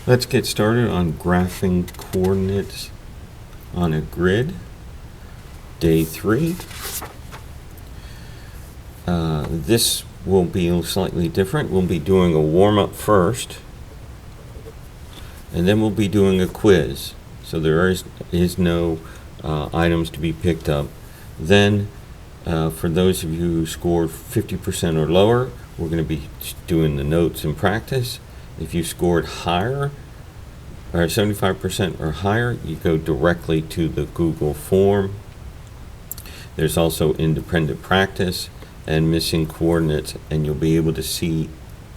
Let's get started on graphing coordinates on a grid. Day 3. This will be slightly different. We'll be doing a warm-up first, and then we'll be doing a quiz. So there is no items to be picked up. Then, for those of you who scored 50% or lower, we're going to be doing the notes and practice. If you scored higher, or 75% or higher, you go directly to the Google form. There's also independent practice and missing coordinates, and you'll be able to see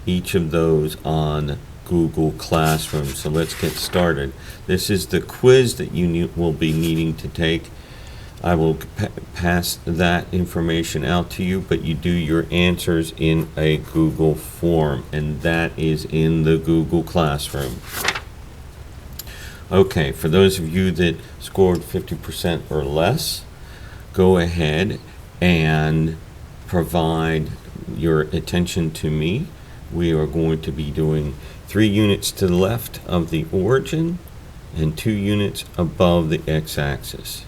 each of those on Google Classroom. So let's get started. This is the quiz that you will be needing to take. I will pass that information out to you, but you do your answers in a Google form, and that is in the Google Classroom. Okay, for those of you that scored 50% or less, go ahead and provide your attention to me. We are going to be doing 3 units to the left of the origin and 2 units above the x-axis.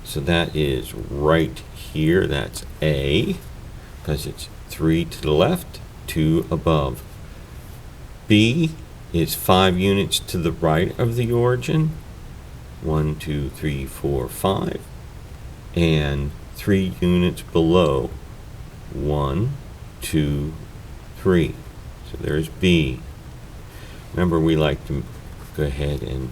So that is right here. That's A, because it's 3 to the left, 2 above. B is 5 units to the right of the origin. 1, 2, 3, 4, 5. And 3 units below. 1, 2, 3. So there's B. Remember, we like to go ahead and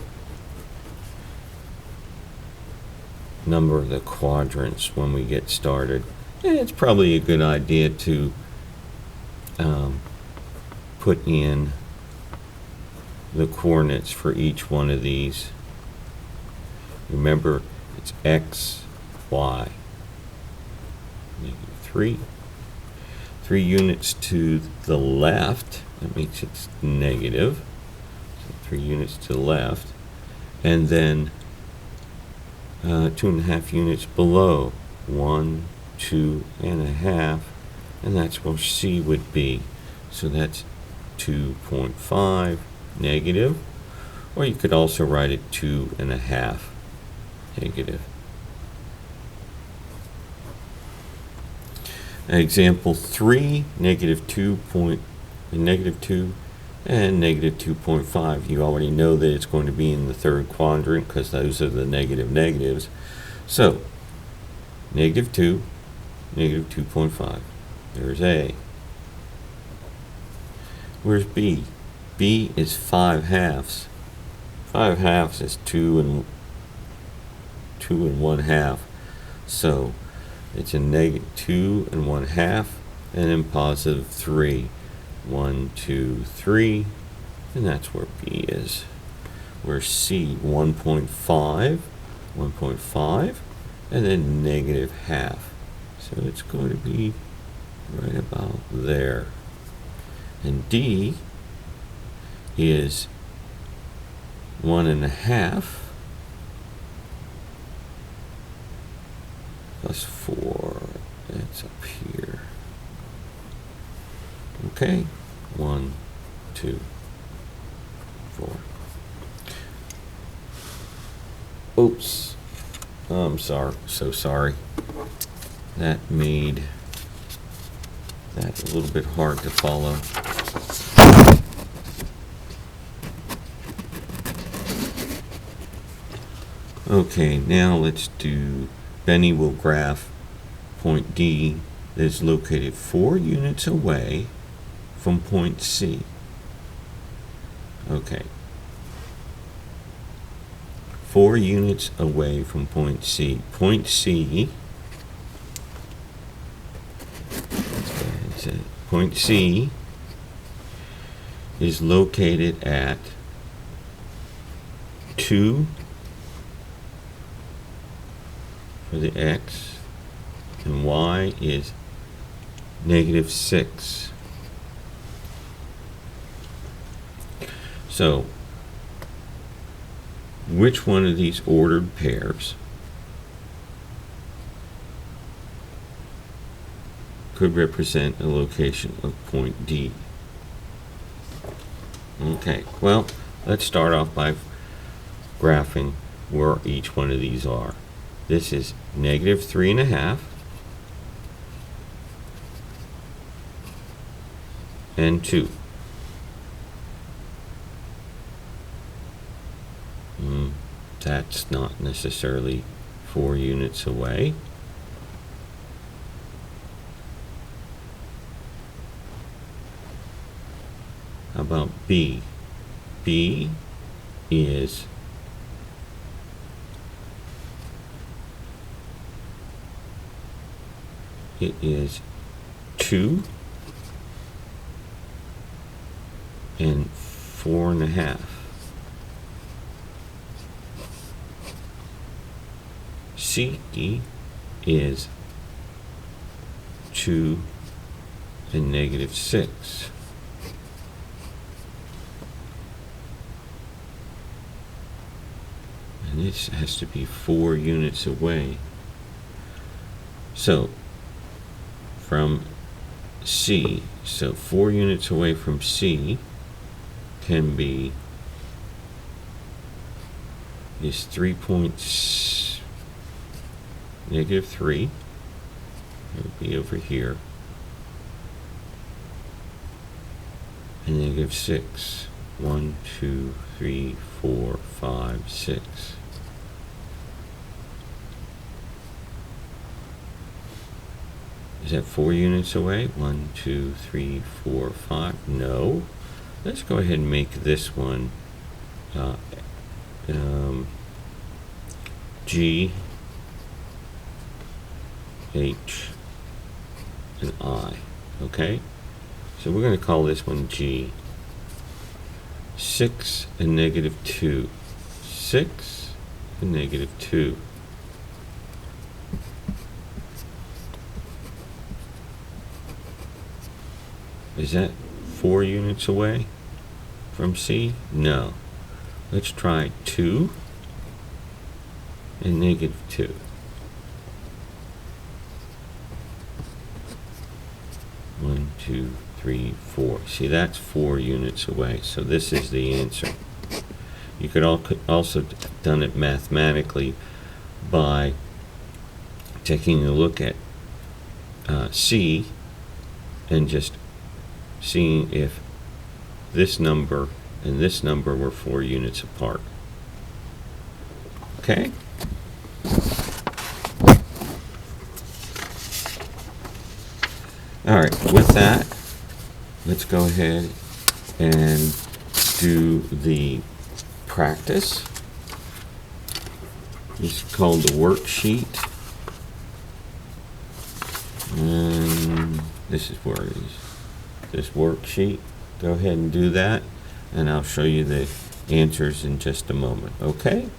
number the quadrants when we get started. And it's probably a good idea to put in the coordinates for each one of these. Remember, it's x, y. -3. 3 units to the left, that makes it negative. So 3 units to the left. And then 2.5 units below. 1, 2.5, and that's where C would be. So that's 2.5 negative, or you could also write it 2.5 negative. Example 3, -2 and -2.5. You already know that it's going to be in the third quadrant because those are the negatives. So, -2, -2.5. There's A. Where's B? B is 5 halves. 5 halves is 2 and 1/2. So it's a -2 and 1/2, and then +3. 1, 2, 3, and that's where B is. Where's C? 1.5, and then -1/2. So it's going to be right about there. And D is 1.5 plus 4. That's up here. Okay, 1, 2, 4. Oops, I'm sorry, so sorry. That made that a little bit hard to follow. Okay, now let's do, Benny will graph point D that is located 4 units away from point C. Okay. 4 units away from point C. Point C, point C is located at 2 for the x, and y is -6. So, which one of these ordered pairs could represent a location of point D? Okay, well, let's start off by graphing where each one of these are. This is -3.5 and 2. That's not necessarily 4 units away. How about B? B is it is 2 and 4.5. C is 2 and -6. And this has to be 4 units away. So from C, so 4 units away from C can be is -3. It would be over here. And -6. 1, 2, 3, 4, 5, 6. Is that 4 units away? 1, 2, 3, 4, 5. No. Let's go ahead and make this one G, H, and I. Okay? So we're going to call this one G. 6 and -2. 6 and -2. Is that 4 units away from C? No. Let's try 2 and -2. 1, 2, 3, 4. See, that's 4 units away. So this is the answer. You could also done it mathematically by taking a look at C and just seeing if this number and this number were 4 units apart. Okay? All right, with that, let's go ahead and do the practice. It's called the worksheet. And this is where it is. This worksheet. Go ahead and do that, and I'll show you the answers in just a moment. Okay?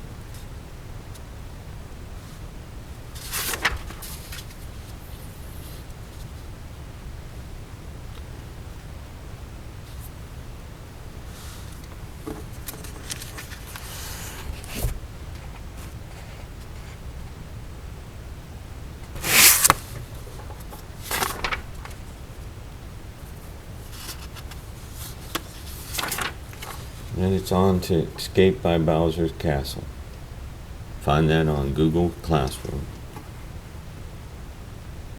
And it's on to Escape by Bowser's Castle. Find that on Google Classroom.